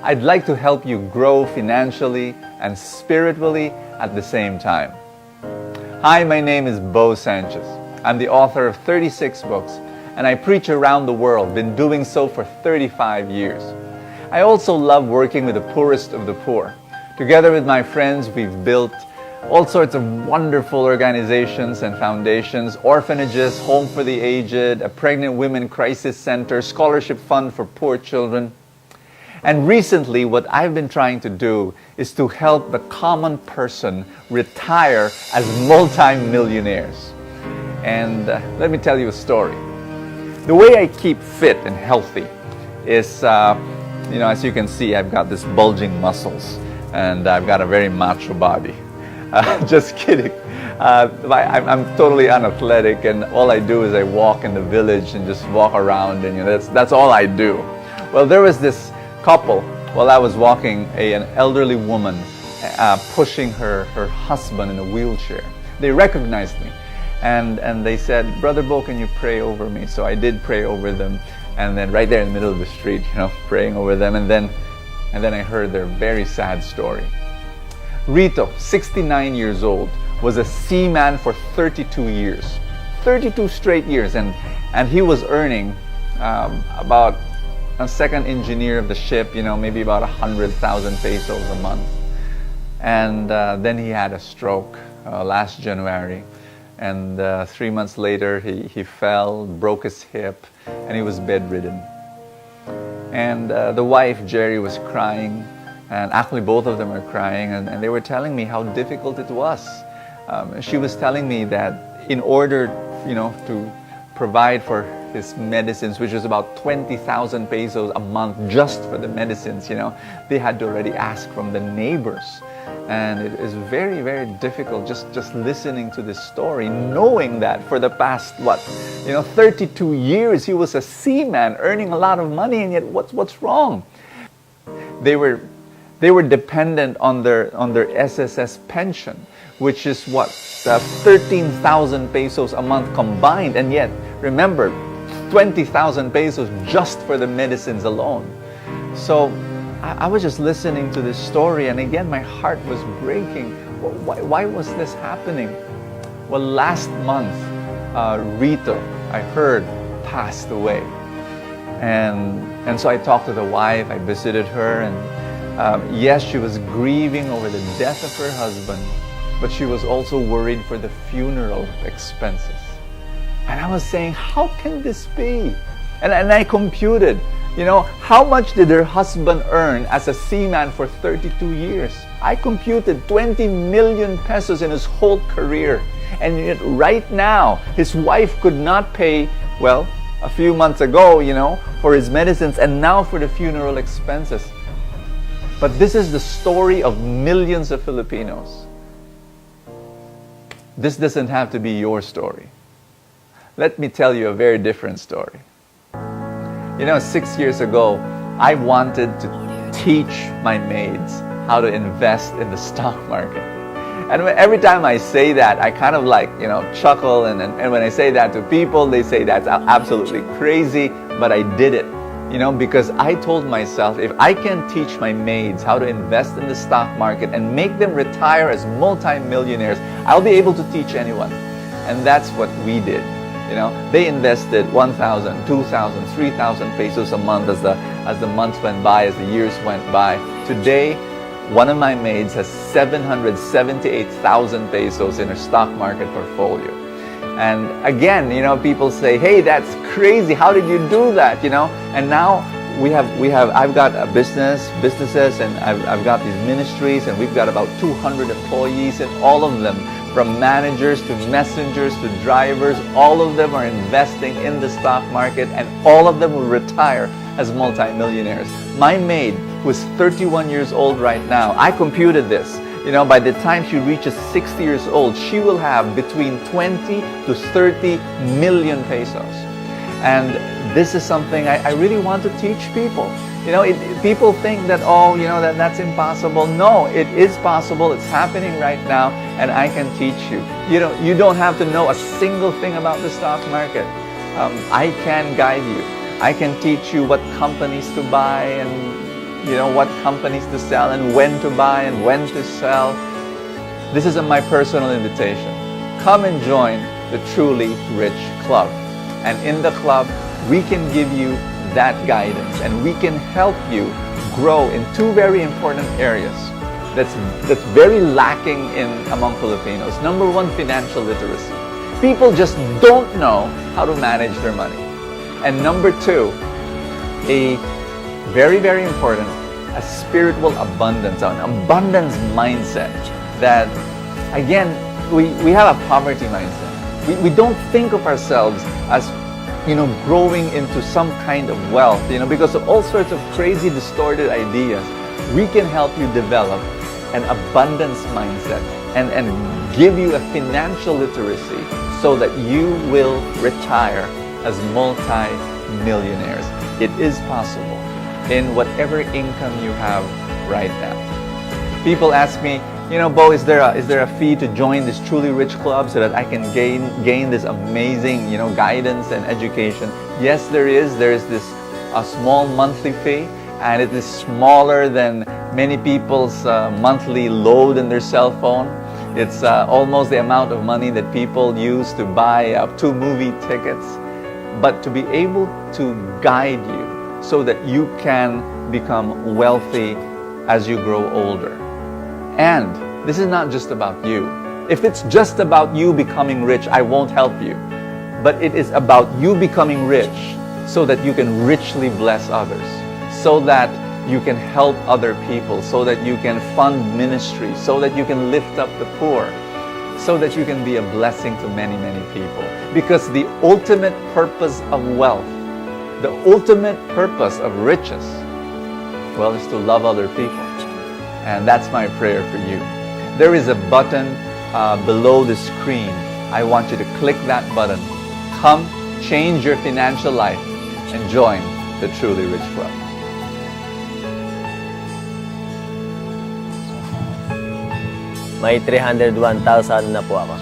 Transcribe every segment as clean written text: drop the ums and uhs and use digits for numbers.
I'd like to help you grow financially and spiritually at the same time. Hi, my name is Bo Sanchez. I'm the author of 36 books, and I preach around the world, been doing so for 35 years. I also love working with the poorest of the poor. Together with my friends, we've built all sorts of wonderful organizations and foundations, orphanages, home for the aged, a pregnant women crisis center, scholarship fund for poor children. And recently, what I've been trying to do is to help the common person retire as multi-millionaires. And let me tell you a story. The way I keep fit and healthy is, as you can see, I've got this bulging muscles and I've got a very macho body. Just kidding. I'm totally unathletic, and all I do is I walk in the village and just walk around, and that's all I do. Well, there was this couple while I was walking, an elderly woman pushing her husband in a wheelchair. They recognized me, and they said, "Brother Bo, can you pray over me?" So I did pray over them, and then right there in the middle of the street, praying over them, and then I heard their very sad story. Rito, 69 years old, was a seaman for 32 years. 32 straight years, and he was earning about a second engineer of the ship, maybe about 100,000 pesos a month. And then he had a stroke last January, and 3 months later he fell, broke his hip, and he was bedridden. And the wife, Jerry, was crying. And actually, both of them are crying, and they were telling me how difficult it was. She was telling me that in order, to provide for his medicines, which is about 20,000 pesos a month just for the medicines, they had to already ask from the neighbors. And it is very, very difficult just listening to this story, knowing that for the past, 32 years, he was a seaman earning a lot of money, and yet what's wrong? They were dependent on their SSS pension, which is 13,000 pesos a month combined, and yet remember, 20,000 pesos just for the medicines alone. So I was just listening to this story, and again my heart was breaking. Why was this happening? Well, last month Rito, I heard, passed away, and so I talked to the wife. I visited her, and yes, she was grieving over the death of her husband, but she was also worried for the funeral expenses. And I was saying, how can this be? And I computed, how much did her husband earn as a seaman for 32 years? I computed 20 million pesos in his whole career. And yet right now, his wife could not pay, a few months ago, for his medicines, and now for the funeral expenses. But this is the story of millions of Filipinos. This doesn't have to be your story. Let me tell you a very different story. 6 years ago, I wanted to teach my maids how to invest in the stock market. And every time I say that, I kind of chuckle. And when I say that to people, they say that's absolutely crazy, but I did it. Because I told myself, if I can teach my maids how to invest in the stock market and make them retire as multi-millionaires, I'll be able to teach anyone. And that's what we did. They invested 1,000, 2,000, 3,000 pesos a month as the months went by, as the years went by. Today, one of my maids has 778,000 pesos in her stock market portfolio. And again, people say, "Hey, that's crazy. How did you do that?" And now I've got businesses, and I've got these ministries, and we've got about 200 employees, and all of them, from managers to messengers to drivers, all of them are investing in the stock market, and all of them will retire as multi-millionaires. My maid, who is 31 years old right now, I computed this. By the time she reaches 60 years old, she will have between 20 to 30 million pesos. And this is something I really want to teach people. People think that, that's impossible. No, it is possible. It's happening right now, and I can teach you. You don't have to know a single thing about the stock market. I can guide you. I can teach you what companies to buy and what companies to sell and when to buy and when to sell. This is my personal invitation. Come and join the Truly Rich Club. And in the club, we can give you that guidance and we can help you grow in two very important areas that's very lacking among Filipinos. Number one, financial literacy. People just don't know how to manage their money. And number two, a very, very important, a spiritual abundance, an abundance mindset that, again, we have a poverty mindset. We don't think of ourselves as, growing into some kind of wealth, because of all sorts of crazy, distorted ideas. We can help you develop an abundance mindset and give you a financial literacy so that you will retire as multi-millionaires. It is possible in whatever income you have right now. People ask me, Bo, is there a fee to join this Truly Rich Club so that I can gain this amazing, guidance and education? Yes, there is. There is a small monthly fee, and it is smaller than many people's monthly load in their cell phone. It's almost the amount of money that people use to buy 2 movie tickets. But to be able to guide you so that you can become wealthy as you grow older. And this is not just about you. If it's just about you becoming rich, I won't help you. But it is about you becoming rich so that you can richly bless others, so that you can help other people, so that you can fund ministry, so that you can lift up the poor, so that you can be a blessing to many, many people. Because the ultimate purpose of wealth, the ultimate purpose of riches, well, is to love other people. And that's my prayer for you. There is a button below the screen. I want you to click that button. Come, change your financial life, and join the Truly Rich Club. May 301,000 na po ako.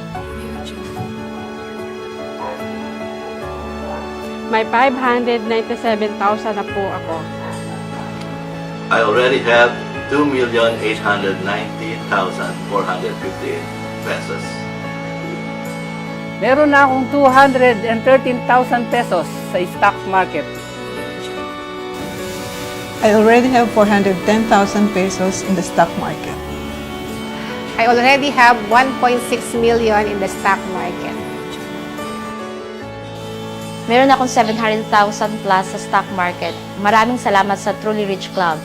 May 597,000 na po ako. I already have 2,890,458 pesos. Meron na akong 213,000 pesos sa stock market. I already have 410,000 pesos in the stock market. I already have 1.6 million in the stock market. Meron akong 700,000 plus sa stock market. Maraming salamat sa Truly Rich Club.